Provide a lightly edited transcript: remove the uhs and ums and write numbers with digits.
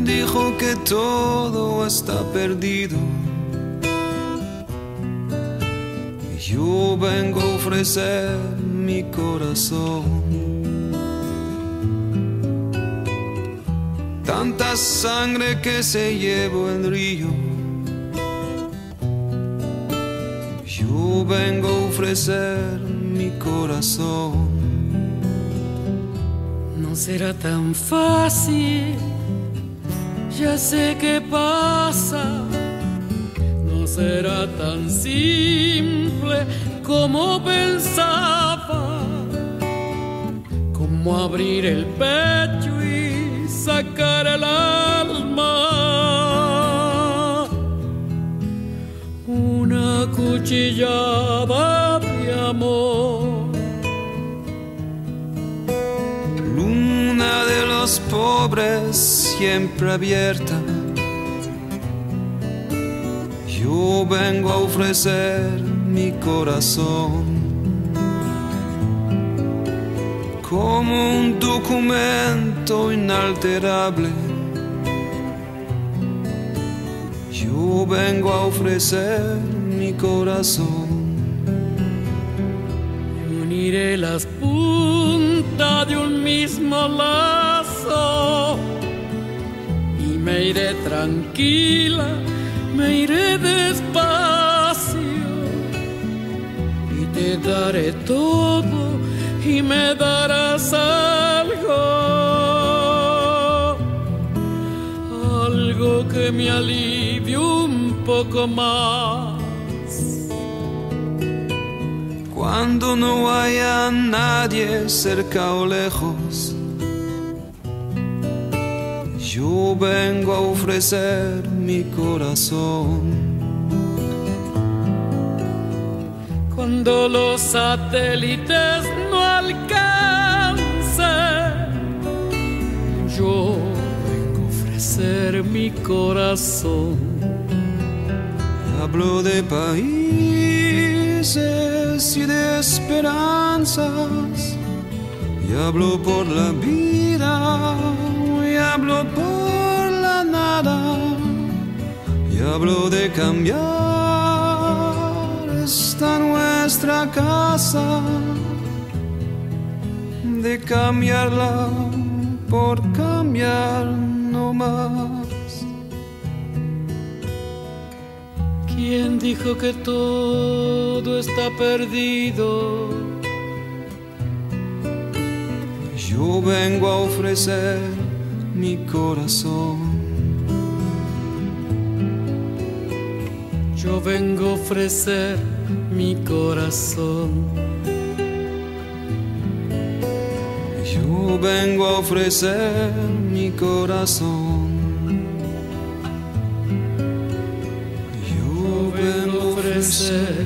dijo que todo está perdido? Yo vengo a ofrecer mi corazón. Tanta sangre que se llevó el río. Yo vengo a ofrecer mi corazón. No será tan fácil, ya sé qué pasa. No será tan simple como pensaba, como abrir el pecho y sacar el alma. Una cuchillada de amor. Luna de los pobres siempre abierta. Yo vengo a ofrecer mi corazón como un documento inalterable. Yo vengo a ofrecer mi corazón. Uniré las puntas de un mismo lazo y me iré tranquila, me iré despacio y te daré todo y me darás algo, algo que me alivie un poco más. Cuando no haya nadie cerca o lejos, yo vengo a ofrecer mi corazón. Cuando los satélites no alcancen, yo vengo a ofrecer mi corazón. Hablo de países y de esperanzas, y hablo por la vida, y hablo por la nada, y hablo de cambiar esta nuestra casa, de cambiarla por cambiar no más. ¿Quién dijo que todo está perdido? Yo vengo a ofrecer mi corazón. Yo vengo a ofrecer mi corazón. Yo vengo a ofrecer mi corazón. Yo vengo a ofrecer